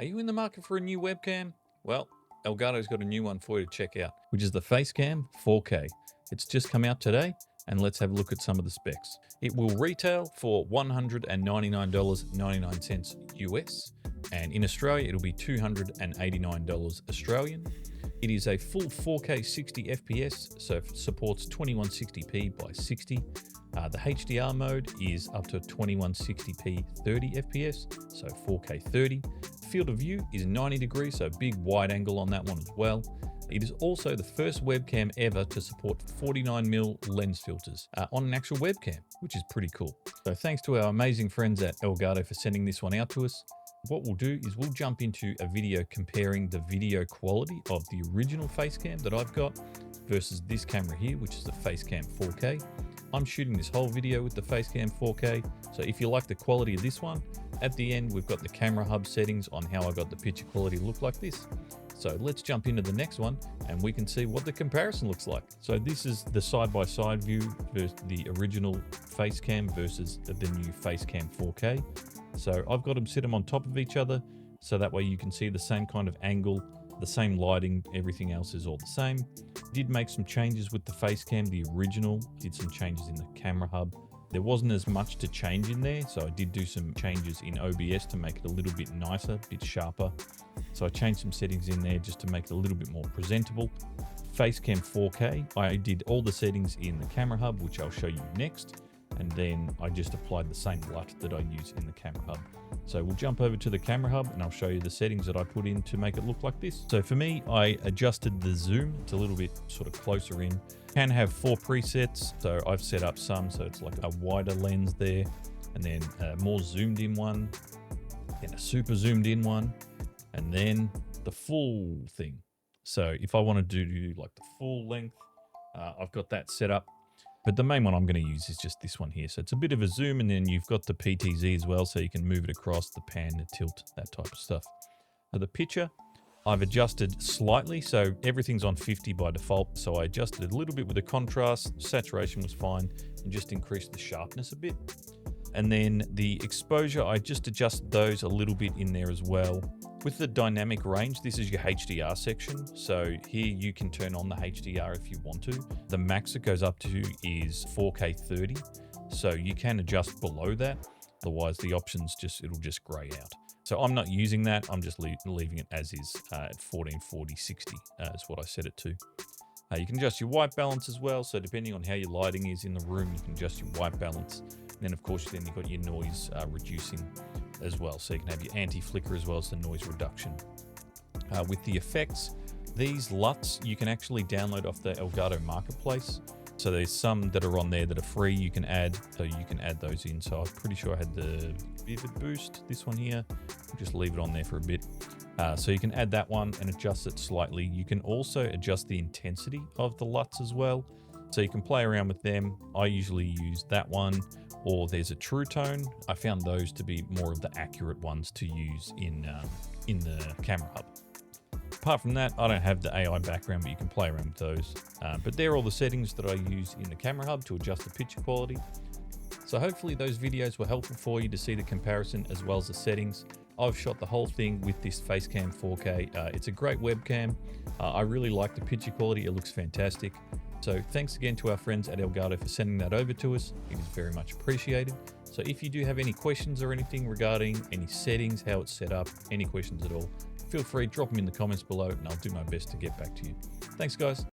Are you in the market for a new webcam? Well, Elgato's got a new one for you to check out, which is the Facecam 4K. It's just come out today, and let's have a look at some of the specs. It will retail for $199.99 US, and in Australia it'll be $289 Australian. It is a full 4K 60 FPS, so it supports 2160p by 60. The HDR mode is up to 2160p 30 FPS, so 4K 30. Field of view is 90 degrees, so big wide angle on that one as well. It is also the first webcam ever to support 49mm lens filters on an actual webcam, which is pretty cool. So thanks to our amazing friends at Elgato for sending this one out to us. What we'll do is we'll jump into a video comparing the video quality of the original Facecam that I've got versus this camera here, which is the Facecam 4K. I'm shooting this whole video with the Facecam 4K, so if you like the quality of this one, at the end we've got the camera hub settings on how I got the picture quality look like this. So let's jump into the next one and we can see what the comparison looks like. So this is the side-by-side view versus the original Facecam versus the new Facecam 4K. So I've got them set them on top of each other, so that way you can see the same kind of angle, the same lighting, everything else is all the same. Did make some changes with the Facecam, the original, did some changes in the camera hub. There wasn't as much to change in there, so I did do some changes in OBS to make it a little bit nicer, a bit sharper. So I changed some settings in there just to make it a little bit more presentable. Facecam 4K, I did all the settings in the camera hub, which I'll show you next. And then I just applied the same LUT that I use in the camera hub. So we'll jump over to the camera hub and I'll show you the settings that I put in to make it look like this. So for me, I adjusted the zoom. It's a little bit sort of closer in. Can have 4 presets. So I've set up some, so it's like a wider lens there, and then a more zoomed in one, then a super zoomed in one, and then the full thing. So if I want to do like the full length, I've got that set up. But the main one I'm going to use is just this one here. So it's a bit of a zoom, and then you've got the PTZ as well, so you can move it across, the pan, the tilt, that type of stuff. Now the picture, I've adjusted slightly, so everything's on 50 by default. So I adjusted a little bit with the contrast, saturation was fine, and just increased the sharpness a bit. And then the exposure, I just adjusted those a little bit in there as well. With the dynamic range, this is your HDR section. So here you can turn on the HDR if you want to. The max it goes up to is 4K 30. So you can adjust below that. Otherwise the options it'll just gray out. So I'm not using that. I'm just leaving it as is at 1440/60 is what I set it to. You can adjust your white balance as well. So depending on how your lighting is in the room, you can adjust your white balance. And then of course, then you've got your noise reducing as well. So you can have your anti-flicker as well as the noise reduction. With the effects, these LUTs you can actually download off the Elgato marketplace. So there's some that are on there that are free you can add, so you can add those in. So I'm pretty sure I had the Vivid Boost, this one here. I'll just leave it on there for a bit. So you can add that one and adjust it slightly. You can also adjust the intensity of the LUTs as well. So you can play around with them. I usually use that one, or there's a True Tone. I found those to be more of the accurate ones to use in the camera hub. Apart from that, I don't have the AI background, but you can play around with those. But they're all the settings that I use in the camera hub to adjust the picture quality. So hopefully those videos were helpful for you to see the comparison as well as the settings. I've shot the whole thing with this Facecam 4K. It's a great webcam. I really like the picture quality. It looks fantastic. So thanks again to our friends at Elgato for sending that over to us. It is very much appreciated. So if you do have any questions or anything regarding any settings, how it's set up, any questions at all, feel free, drop them in the comments below and I'll do my best to get back to you. Thanks guys.